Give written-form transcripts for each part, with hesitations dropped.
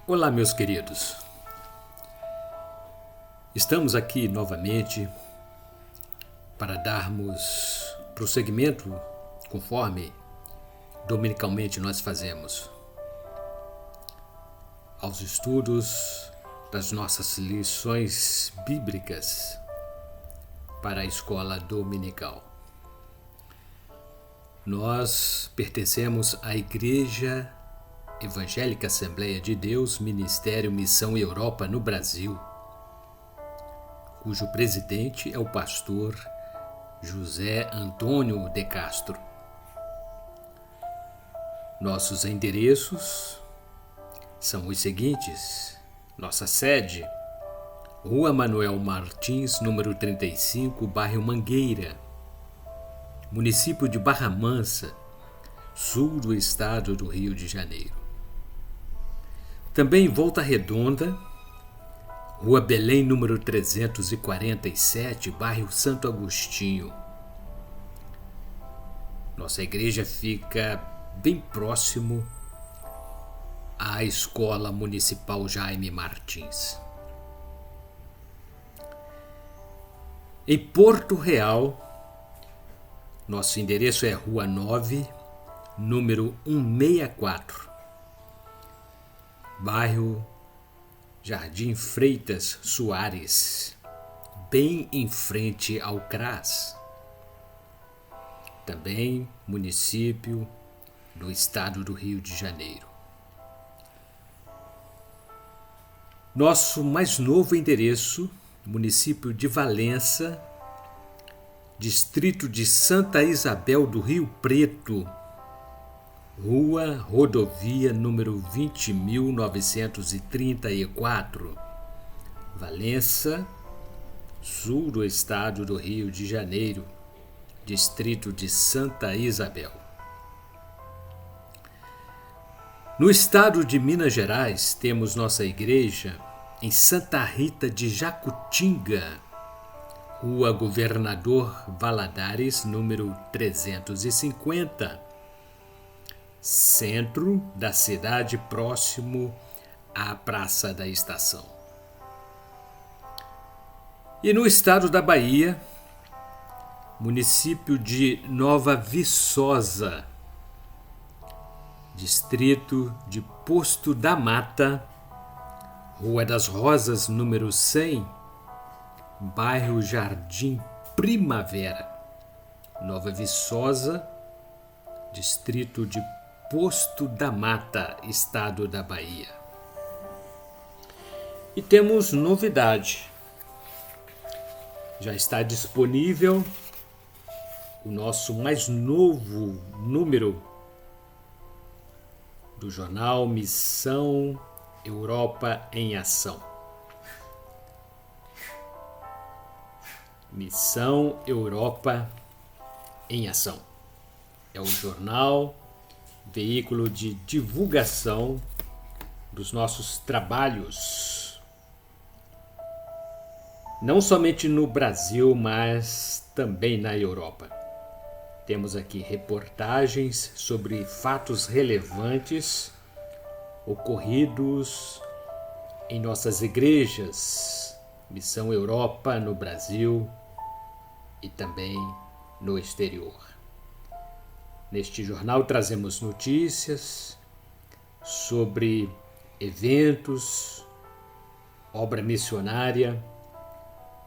Olá, meus queridos. Estamos aqui novamente para darmos prosseguimento conforme dominicalmente nós fazemos aos estudos das nossas lições bíblicas para a escola dominical. Nós pertencemos à Igreja Evangélica Assembleia de Deus, Ministério Missão Europa no Brasil, cujo presidente é o pastor José Antônio de Castro. Nossos endereços são os seguintes: nossa sede, Rua Manuel Martins, número 35, bairro Mangueira, município de Barra Mansa, sul do estado do Rio de Janeiro. Também em Volta Redonda, Rua Belém, número 347, bairro Santo Agostinho. Nossa igreja fica bem próximo à Escola Municipal Jaime Martins. Em Porto Real, nosso endereço é Rua 9, número 164, bairro Jardim Freitas Soares, bem em frente ao CRAS. Também município do estado do Rio de Janeiro. Nosso mais novo endereço, município de Valença, distrito de Santa Isabel do Rio Preto, Rua Rodovia número 20.934, Valença, sul do estado do Rio de Janeiro, distrito de Santa Isabel. No estado de Minas Gerais, temos nossa igreja em Santa Rita de Jacutinga, Rua Governador Valadares, número 350, centro da cidade, próximo à Praça da Estação. E no estado da Bahia, município de Nova Viçosa, distrito de Posto da Mata, Rua das Rosas, número 100, bairro Jardim Primavera, Nova Viçosa, distrito de Posto da Mata, estado da Bahia. E temos novidade. Já está disponível o nosso mais novo número do jornal Missão Europa em Ação. Missão Europa em Ação. É o jornal, veículo de divulgação dos nossos trabalhos, não somente no Brasil, mas também na Europa. Temos aqui reportagens sobre fatos relevantes ocorridos em nossas igrejas, Missão Europa no Brasil e também no exterior. Neste jornal trazemos notícias sobre eventos, obra missionária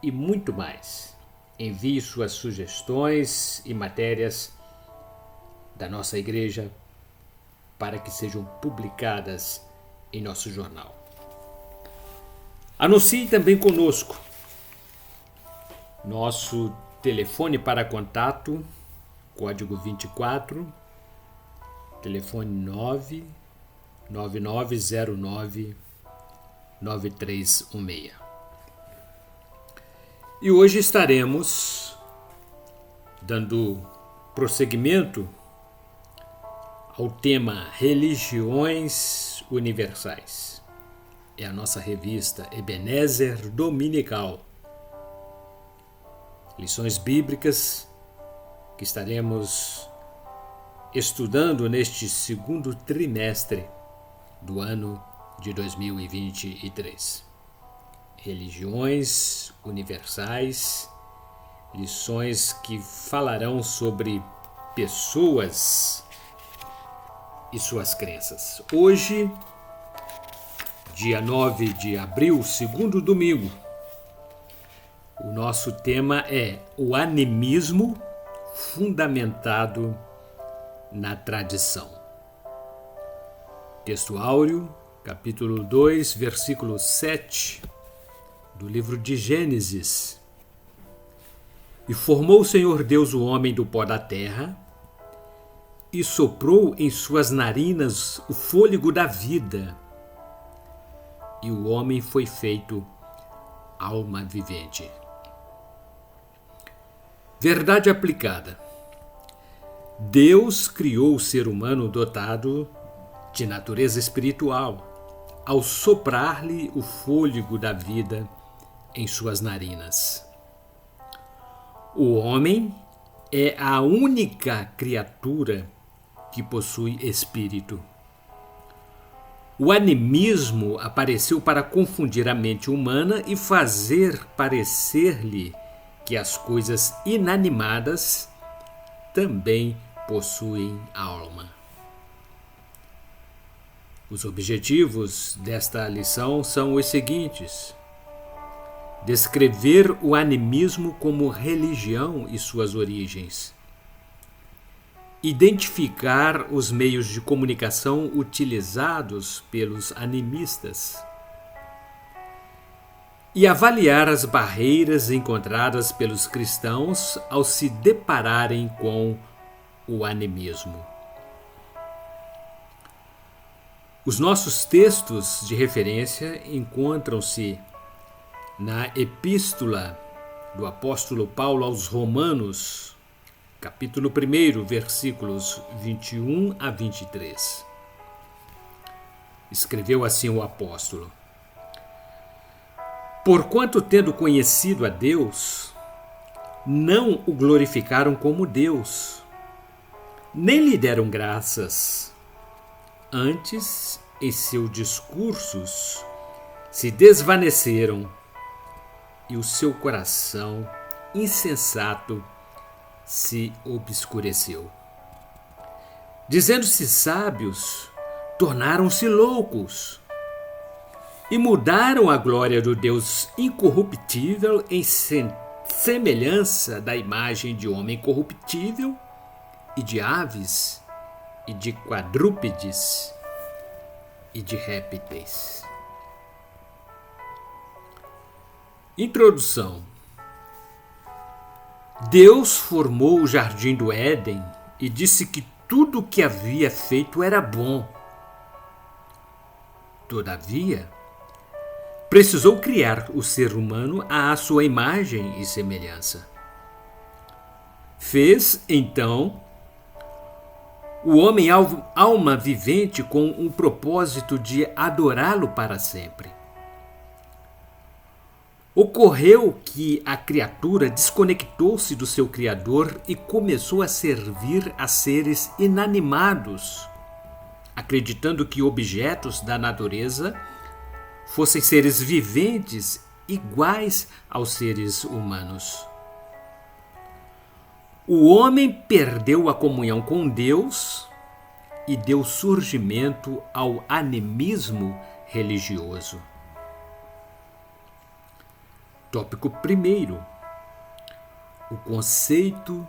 e muito mais. Envie suas sugestões e matérias da nossa igreja para que sejam publicadas em nosso jornal. Anuncie também conosco. Nosso telefone para contato, código 24, telefone 99909-9316. E hoje estaremos dando prosseguimento ao tema Religiões Universais. É a nossa revista Ebenezer Dominical. Lições bíblicas que estaremos estudando neste segundo trimestre do ano de 2023. Religiões universais, lições que falarão sobre pessoas e suas crenças. Hoje, dia 9 de abril, segundo domingo, o nosso tema é o animismo fundamentado na tradição. Texto áureo, capítulo 2, versículo 7, do livro de Gênesis. E formou o Senhor Deus o homem do pó da terra, e soprou em suas narinas o fôlego da vida, e o homem foi feito alma vivente. Verdade aplicada. Deus criou o ser humano dotado de natureza espiritual, ao soprar-lhe o fôlego da vida em suas narinas. O homem é a única criatura que possui espírito. O animismo apareceu para confundir a mente humana e fazer parecer-lhe que as coisas inanimadas também possuem alma. Os objetivos desta lição são os seguintes: descrever o animismo como religião e suas origens, identificar os meios de comunicação utilizados pelos animistas e avaliar as barreiras encontradas pelos cristãos ao se depararem com o animismo. Os nossos textos de referência encontram-se na Epístola do apóstolo Paulo aos Romanos, capítulo 1, versículos 21 a 23. Escreveu assim o apóstolo: Porquanto, tendo conhecido a Deus, não o glorificaram como Deus, nem lhe deram graças. Antes, em seus discursos, se desvaneceram e o seu coração insensato se obscureceu. Dizendo-se sábios, tornaram-se loucos e mudaram a glória do Deus incorruptível em semelhança da imagem de homem corruptível e de aves e de quadrúpedes e de répteis. Introdução. Deus formou o jardim do Éden e disse que tudo o que havia feito era bom. Todavia, precisou criar o ser humano à sua imagem e semelhança. Fez, então, o homem alma vivente com um propósito de adorá-lo para sempre. Ocorreu que a criatura desconectou-se do seu Criador e começou a servir a seres inanimados, acreditando que objetos da natureza fossem seres viventes iguais aos seres humanos. O homem perdeu a comunhão com Deus e deu surgimento ao animismo religioso. Tópico 1. O conceito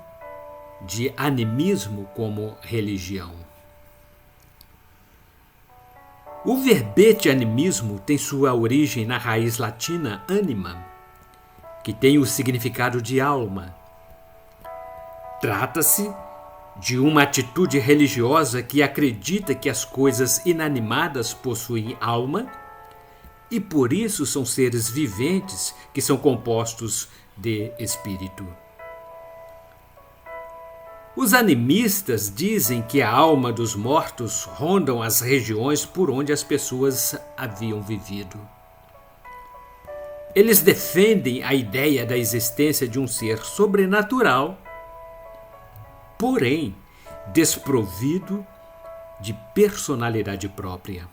de animismo como religião. O verbete animismo tem sua origem na raiz latina anima, que tem o significado de alma. Trata-se de uma atitude religiosa que acredita que as coisas inanimadas possuem alma e por isso são seres viventes que são compostos de espírito. Os animistas dizem que a alma dos mortos rondam as regiões por onde as pessoas haviam vivido. Eles defendem a ideia da existência de um ser sobrenatural, porém desprovido de personalidade própria.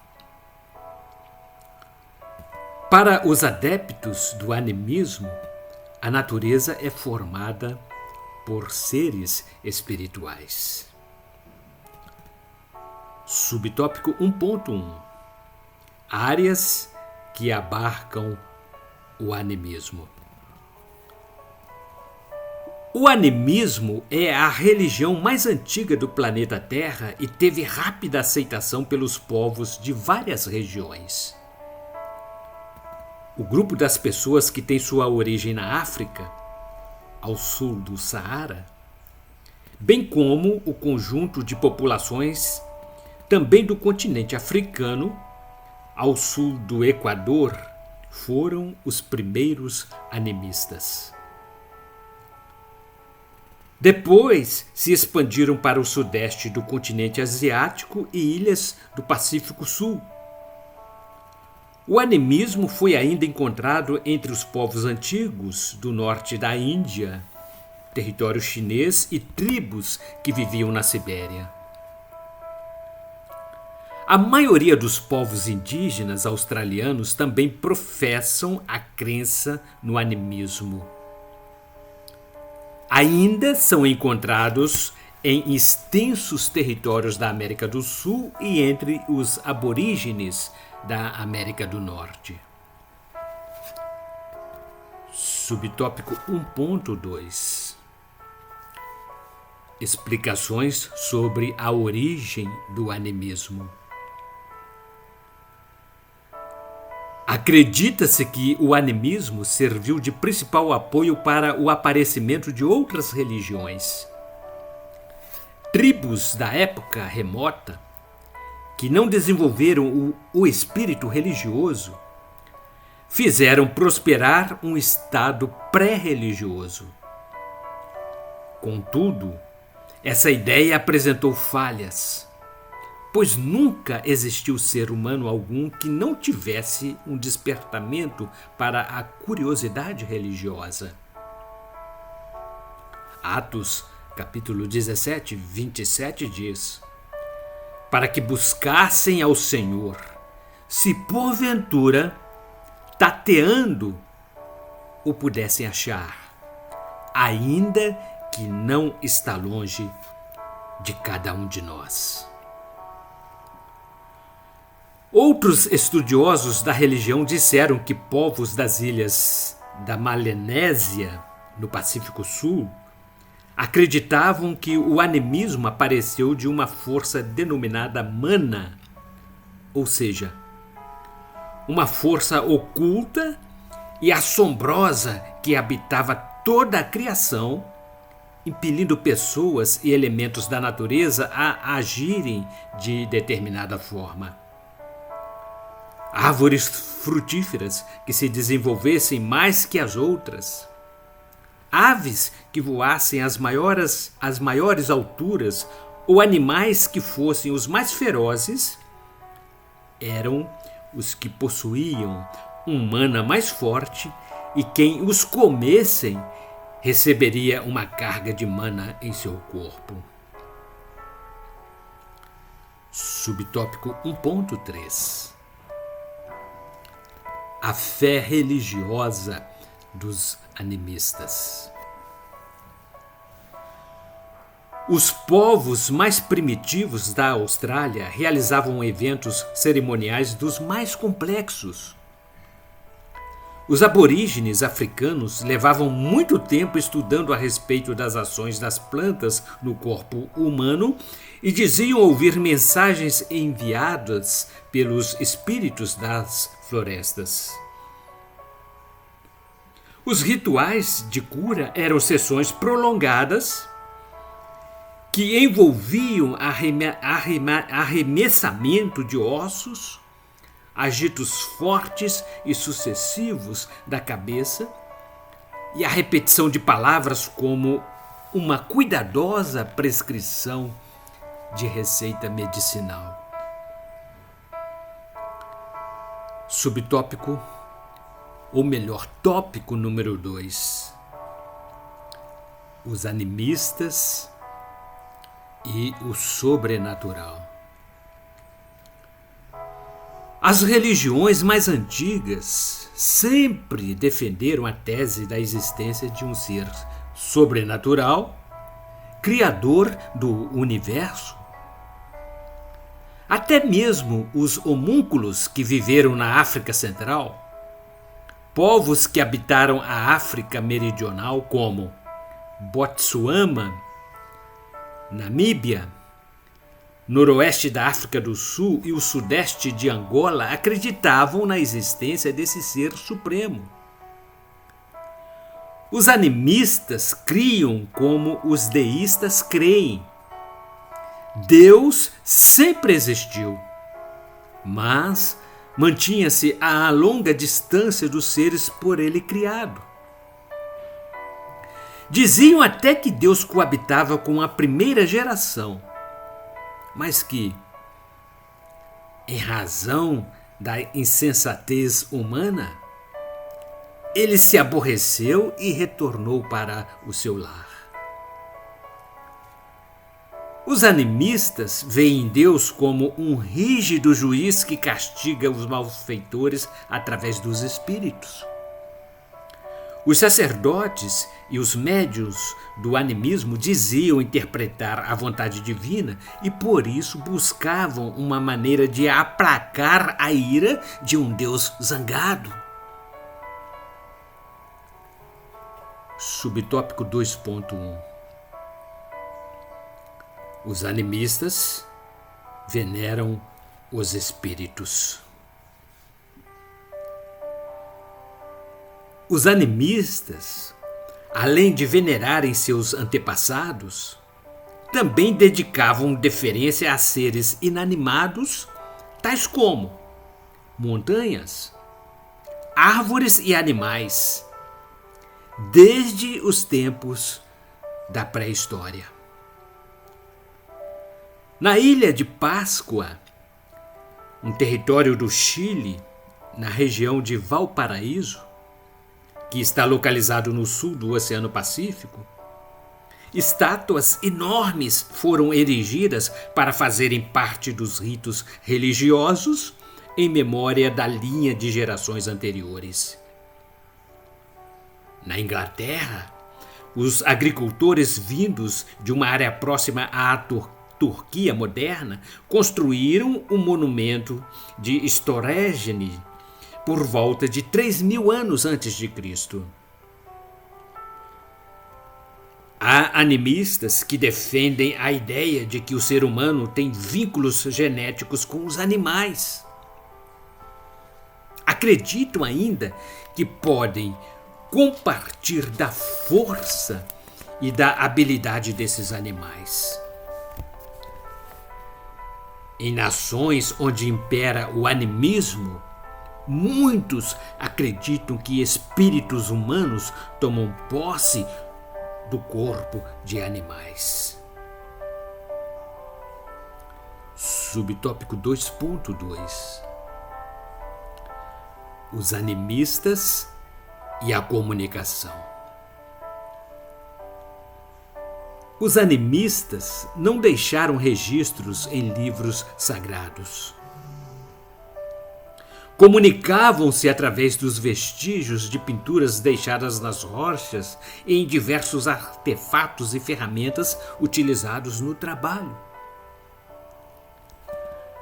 Para os adeptos do animismo, a natureza é formada por seres espirituais. Subtópico 1.1 Áreas que abarcam o animismo. O animismo é a religião mais antiga do planeta Terra e teve rápida aceitação pelos povos de várias regiões. O grupo das pessoas que tem sua origem na África, ao sul do Saara, bem como o conjunto de populações também do continente africano, ao sul do Equador, foram os primeiros animistas. Depois se expandiram para o sudeste do continente asiático e ilhas do Pacífico Sul. O animismo foi ainda encontrado entre os povos antigos do norte da Índia, território chinês e tribos que viviam na Sibéria. A maioria dos povos indígenas australianos também professam a crença no animismo. Ainda são encontrados em extensos territórios da América do Sul e entre os aborígenes da América do Norte. Subtópico 1.2 Explicações sobre a origem do animismo. Acredita-se que o animismo serviu de principal apoio para o aparecimento de outras religiões. Tribos da época remota, que não desenvolveram o espírito religioso, fizeram prosperar um estado pré-religioso. Contudo, essa ideia apresentou falhas, pois nunca existiu ser humano algum que não tivesse um despertamento para a curiosidade religiosa. Atos, capítulo 17, 27 diz: para que buscassem ao Senhor, se porventura, tateando, o pudessem achar, ainda que não está longe de cada um de nós. Outros estudiosos da religião disseram que povos das ilhas da Melanésia, no Pacífico Sul, acreditavam que o animismo apareceu de uma força denominada mana, ou seja, uma força oculta e assombrosa que habitava toda a criação, impelindo pessoas e elementos da natureza a agirem de determinada forma. Árvores frutíferas que se desenvolvessem mais que as outras, aves que voassem às maiores alturas ou animais que fossem os mais ferozes, eram os que possuíam um mana mais forte e quem os comessem receberia uma carga de mana em seu corpo. Subtópico 1.3 A fé religiosa dos animistas. Os povos mais primitivos da Austrália realizavam eventos cerimoniais dos mais complexos. Os aborígenes africanos levavam muito tempo estudando a respeito das ações das plantas no corpo humano e diziam ouvir mensagens enviadas pelos espíritos das florestas. Os rituais de cura eram sessões prolongadas que envolviam arremessamento de ossos, agitos fortes e sucessivos da cabeça e a repetição de palavras como uma cuidadosa prescrição de receita medicinal. Subtópico, ou melhor, tópico número 2. Os animistas e o sobrenatural. As religiões mais antigas sempre defenderam a tese da existência de um ser sobrenatural, criador do universo. Até mesmo os homúnculos que viveram na África Central, povos que habitaram a África Meridional como Botsuana, Namíbia, noroeste da África do Sul e o sudeste de Angola acreditavam na existência desse ser supremo. Os animistas criam como os deístas creem. Deus sempre existiu, mas mantinha-se a longa distância dos seres por ele criado. Diziam até que Deus coabitava com a primeira geração, mas que, em razão da insensatez humana, ele se aborreceu e retornou para o seu lar. Os animistas veem Deus como um rígido juiz que castiga os malfeitores através dos espíritos. Os sacerdotes e os médiuns do animismo diziam interpretar a vontade divina e por isso buscavam uma maneira de aplacar a ira de um Deus zangado. Subtópico 2.1. Os animistas veneram os espíritos. Os animistas, além de venerarem seus antepassados, também dedicavam deferência a seres inanimados, tais como montanhas, árvores e animais, desde os tempos da pré-história. Na ilha de Páscoa, um território do Chile, na região de Valparaíso, que está localizado no sul do Oceano Pacífico, estátuas enormes foram erigidas para fazerem parte dos ritos religiosos em memória da linha de gerações anteriores. Na Inglaterra, os agricultores vindos de uma área próxima à Turquia moderna construíram um monumento de Stonehenge por volta de 3.000 anos antes de Cristo. Há animistas que defendem a ideia de que o ser humano tem vínculos genéticos com os animais. Acreditam ainda que podem compartilhar da força e da habilidade desses animais. Em nações onde impera o animismo, muitos acreditam que espíritos humanos tomam posse do corpo de animais. Subtópico 2.2. Os animistas e a comunicação. Os animistas não deixaram registros em livros sagrados. Comunicavam-se através dos vestígios de pinturas deixadas nas rochas e em diversos artefatos e ferramentas utilizados no trabalho.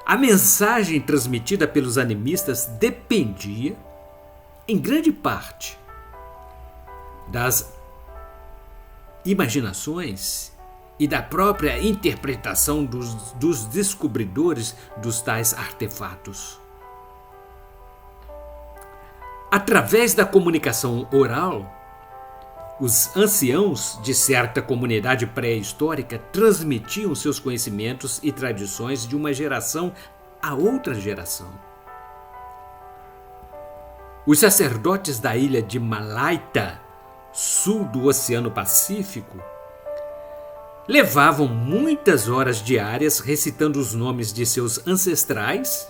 A mensagem transmitida pelos animistas dependia, em grande parte, das imaginações e da própria interpretação dos descobridores dos tais artefatos. Através da comunicação oral, os anciãos de certa comunidade pré-histórica transmitiam seus conhecimentos e tradições de uma geração a outra geração. Os sacerdotes da ilha de Malaita, sul do Oceano Pacífico, levavam muitas horas diárias recitando os nomes de seus ancestrais,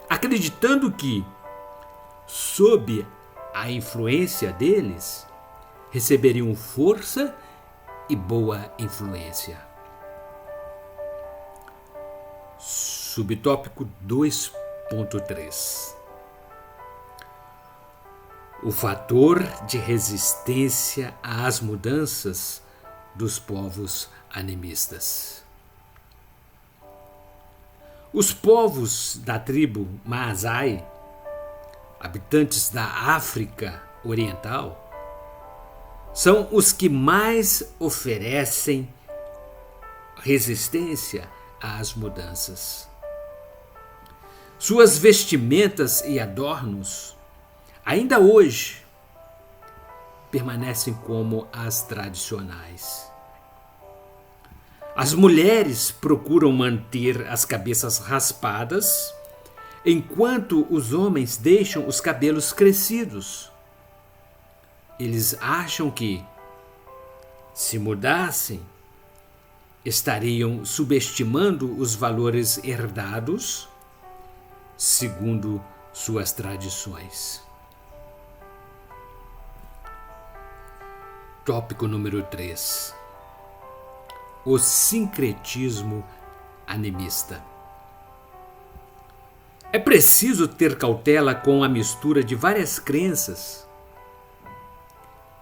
acreditando que, sob a influência deles, receberiam força e boa influência. Subtópico 2.3. 4.3. O fator de resistência às mudanças dos povos animistas. Os povos da tribo Maasai, habitantes da África Oriental, são os que mais oferecem resistência às mudanças. Suas vestimentas e adornos, ainda hoje, permanecem como as tradicionais. As mulheres procuram manter as cabeças raspadas, enquanto os homens deixam os cabelos crescidos. Eles acham que, se mudassem, estariam subestimando os valores herdados segundo suas tradições. Tópico número 3. O sincretismo animista. É preciso ter cautela com a mistura de várias crenças,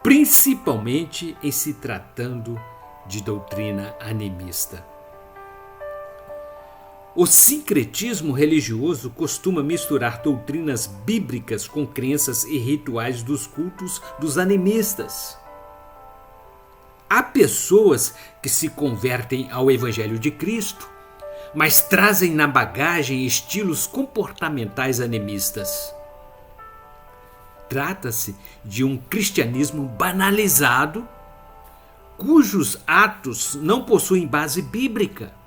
principalmente em se tratando de doutrina animista. O sincretismo religioso costuma misturar doutrinas bíblicas com crenças e rituais dos cultos dos animistas. Há pessoas que se convertem ao Evangelho de Cristo, mas trazem na bagagem estilos comportamentais animistas. Trata-se de um cristianismo banalizado, cujos atos não possuem base bíblica.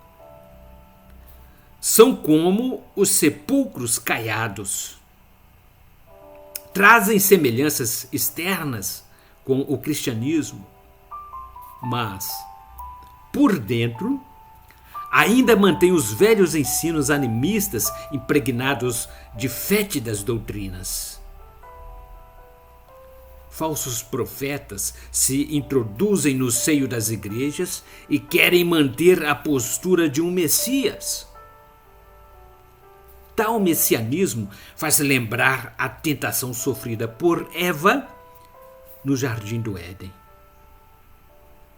São como os sepulcros caiados. Trazem semelhanças externas com o cristianismo, mas, por dentro, ainda mantém os velhos ensinos animistas impregnados de fétidas doutrinas. Falsos profetas se introduzem no seio das igrejas e querem manter a postura de um Messias. Tal messianismo faz lembrar a tentação sofrida por Eva no Jardim do Éden.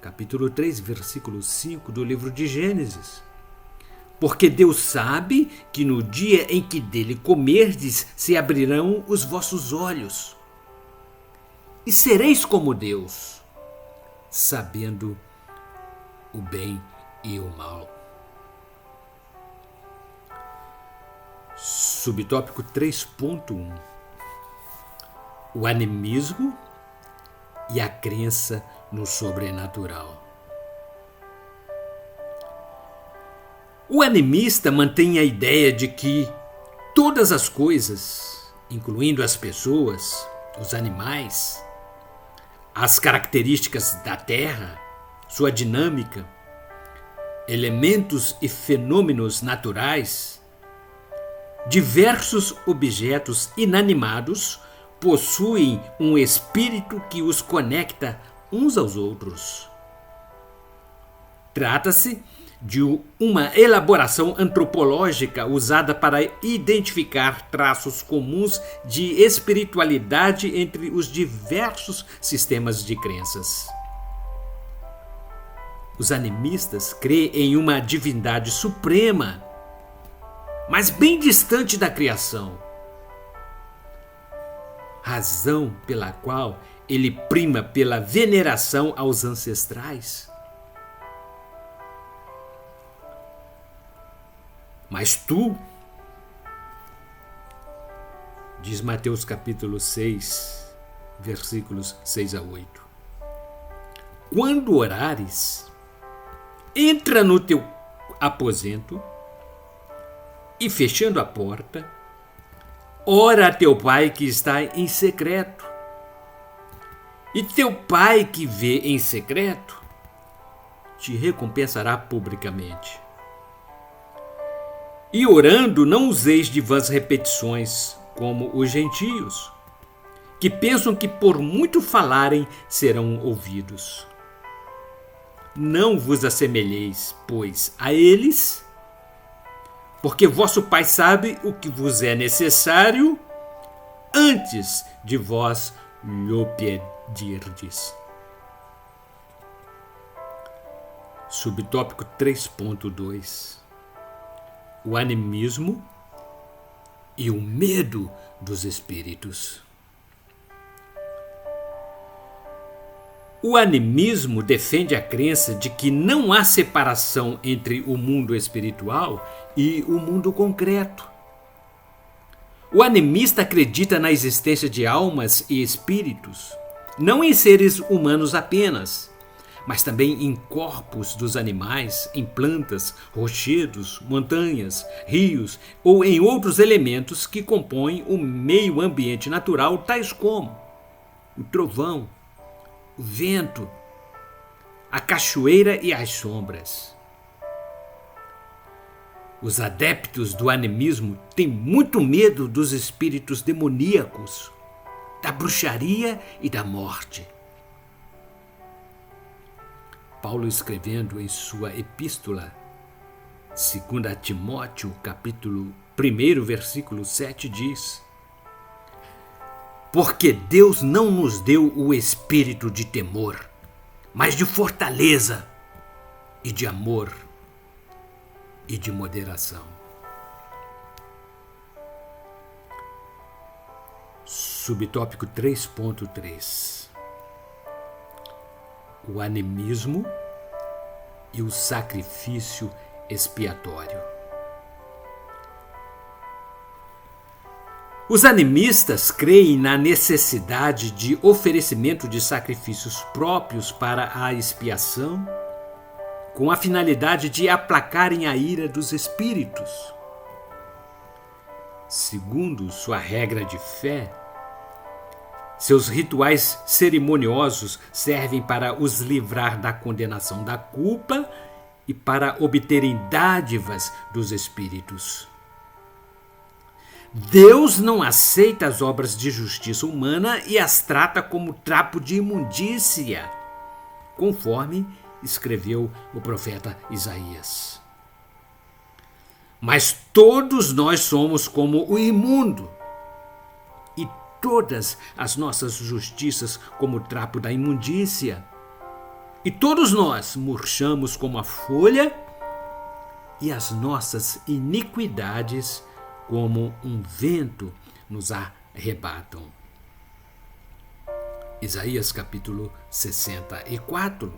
Capítulo 3, versículo 5 do livro de Gênesis. Porque Deus sabe que no dia em que dele comerdes, se abrirão os vossos olhos, e sereis como Deus, sabendo o bem e o mal. Subtópico 3.1. O animismo e a crença no sobrenatural. O animista mantém a ideia de que todas as coisas, incluindo as pessoas, os animais, as características da Terra, sua dinâmica, elementos e fenômenos naturais, diversos objetos inanimados possuem um espírito que os conecta uns aos outros. Trata-se de uma elaboração antropológica usada para identificar traços comuns de espiritualidade entre os diversos sistemas de crenças. Os animistas creem em uma divindade suprema, mas bem distante da criação, razão pela qual ele prima pela veneração aos ancestrais. Mas tu, diz Mateus capítulo 6, versículos 6 a 8, quando orares, entra no teu aposento e, fechando a porta, ora a teu pai que está em secreto. E teu pai que vê em secreto te recompensará publicamente. E orando, não useis de vãs repetições, como os gentios, que pensam que por muito falarem serão ouvidos. Não vos assemelheis, pois, a eles, porque vosso Pai sabe o que vos é necessário antes de vós lhe pedirdes. Subtópico 3.2: o animismo e o medo dos espíritos. O animismo defende a crença de que não há separação entre o mundo espiritual e o mundo concreto. O animista acredita na existência de almas e espíritos, não em seres humanos apenas, mas também em corpos dos animais, em plantas, rochedos, montanhas, rios ou em outros elementos que compõem o meio ambiente natural, tais como o trovão, o vento, a cachoeira e as sombras. Os adeptos do animismo têm muito medo dos espíritos demoníacos, da bruxaria e da morte. Paulo, escrevendo em sua epístola, 2 Timóteo, capítulo 1, versículo 7, diz: porque Deus não nos deu o espírito de temor, mas de fortaleza e de amor e de moderação. Subtópico 3.3: o animismo e o sacrifício expiatório. Os animistas creem na necessidade de oferecimento de sacrifícios próprios para a expiação, com a finalidade de aplacarem a ira dos espíritos. Segundo sua regra de fé, seus rituais cerimoniosos servem para os livrar da condenação da culpa e para obterem dádivas dos espíritos. Deus não aceita as obras de justiça humana e as trata como trapo de imundícia, conforme escreveu o profeta Isaías. Mas todos nós somos como o imundo, e todas as nossas justiças como trapo da imundícia. E todos nós murchamos como a folha, e as nossas iniquidades como um vento nos arrebatam. Isaías capítulo 64,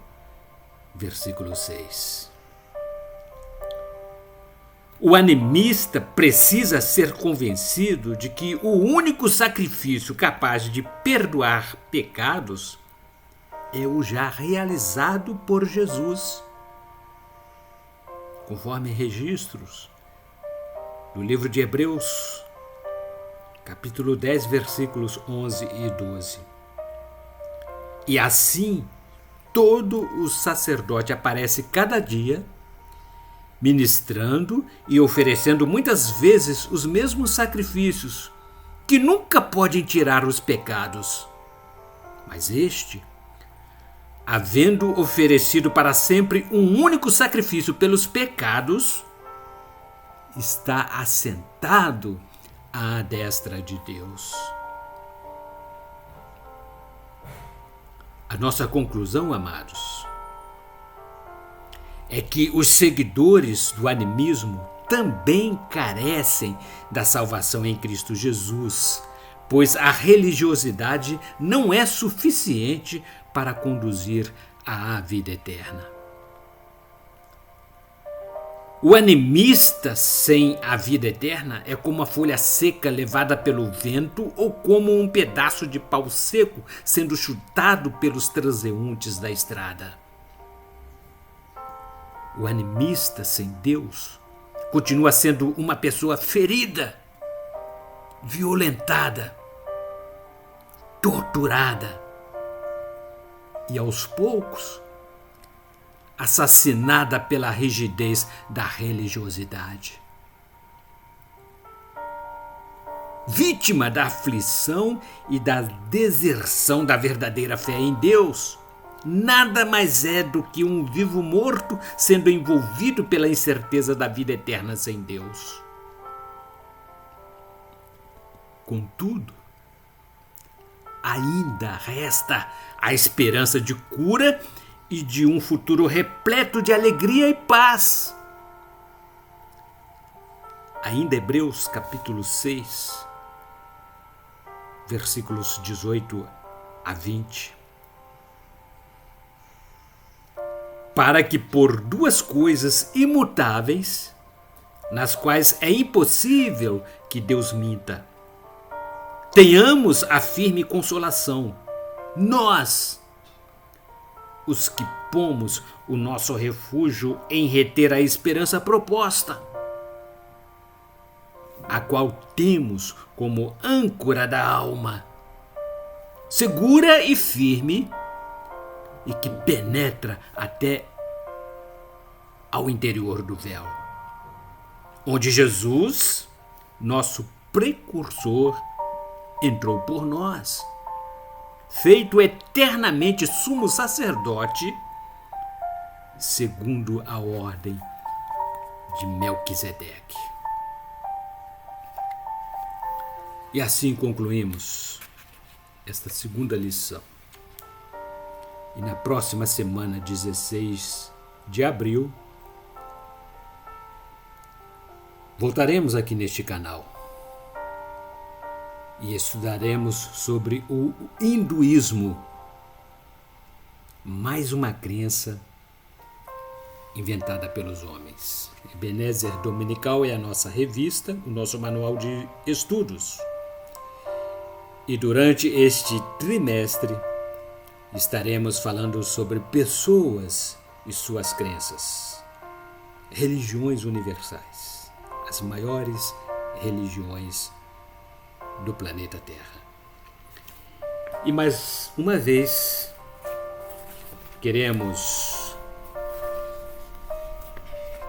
versículo 6. O animista precisa ser convencido de que o único sacrifício capaz de perdoar pecados é o já realizado por Jesus, conforme registros do livro de Hebreus, capítulo 10, versículos 11 e 12. E assim, todo o sacerdote aparece cada dia, ministrando e oferecendo muitas vezes os mesmos sacrifícios, que nunca podem tirar os pecados. Mas este, havendo oferecido para sempre um único sacrifício pelos pecados, está assentado à destra de Deus. A nossa conclusão, amados, é que os seguidores do animismo também carecem da salvação em Cristo Jesus, pois a religiosidade não é suficiente para conduzir à vida eterna. O animista sem a vida eterna é como a folha seca levada pelo vento ou como um pedaço de pau seco sendo chutado pelos transeuntes da estrada. O animista sem Deus continua sendo uma pessoa ferida, violentada, torturada e, aos poucos, assassinada pela rigidez da religiosidade. Vítima da aflição e da deserção da verdadeira fé em Deus, nada mais é do que um vivo morto sendo envolvido pela incerteza da vida eterna sem Deus. Contudo, ainda resta a esperança de cura e de um futuro repleto de alegria e paz. Ainda Hebreus capítulo 6, versículos 18 a 20. Para que por duas coisas imutáveis, nas quais é impossível que Deus minta, tenhamos a firme consolação, nós, os que pomos o nosso refúgio em reter a esperança proposta, a qual temos como âncora da alma, segura e firme, e que penetra até ao interior do véu, onde Jesus, nosso precursor, entrou por nós, feito eternamente sumo sacerdote, segundo a ordem de Melquisedeque. E assim concluímos esta segunda lição. E na próxima semana, 16 de abril, voltaremos aqui neste canal e estudaremos sobre o hinduísmo, mais uma crença inventada pelos homens. Ebenezer Dominical é a nossa revista, o nosso manual de estudos. E durante este trimestre estaremos falando sobre pessoas e suas crenças, religiões universais, as maiores religiões do planeta Terra. E mais uma vez, queremos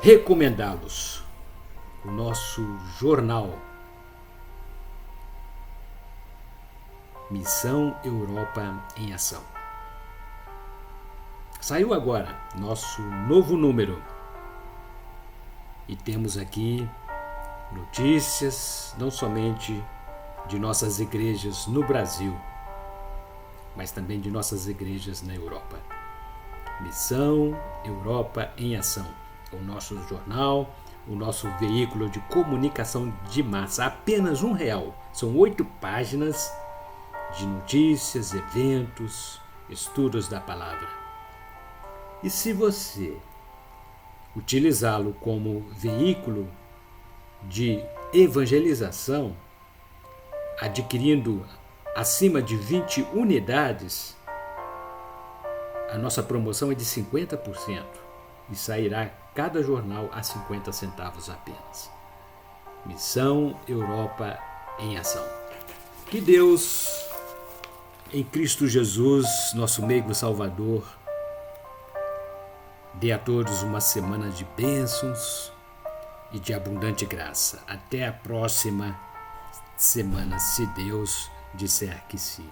recomendá-los o nosso jornal Missão Europa em Ação. Saiu agora nosso novo número e temos aqui notícias não somente de nossas igrejas no Brasil, mas também de nossas igrejas na Europa. Missão Europa em Ação, o nosso jornal, o nosso veículo de comunicação de massa, apenas R$1. São 8 páginas de notícias, eventos, estudos da palavra. E se você utilizá-lo como veículo de evangelização, adquirindo acima de 20 unidades, a nossa promoção é de 50% e sairá cada jornal a 50 centavos apenas. Missão Europa em Ação. Que Deus, em Cristo Jesus, nosso meigo Salvador, dê a todos uma semana de bênçãos e de abundante graça. Até a próxima semana, se Deus disser que sim.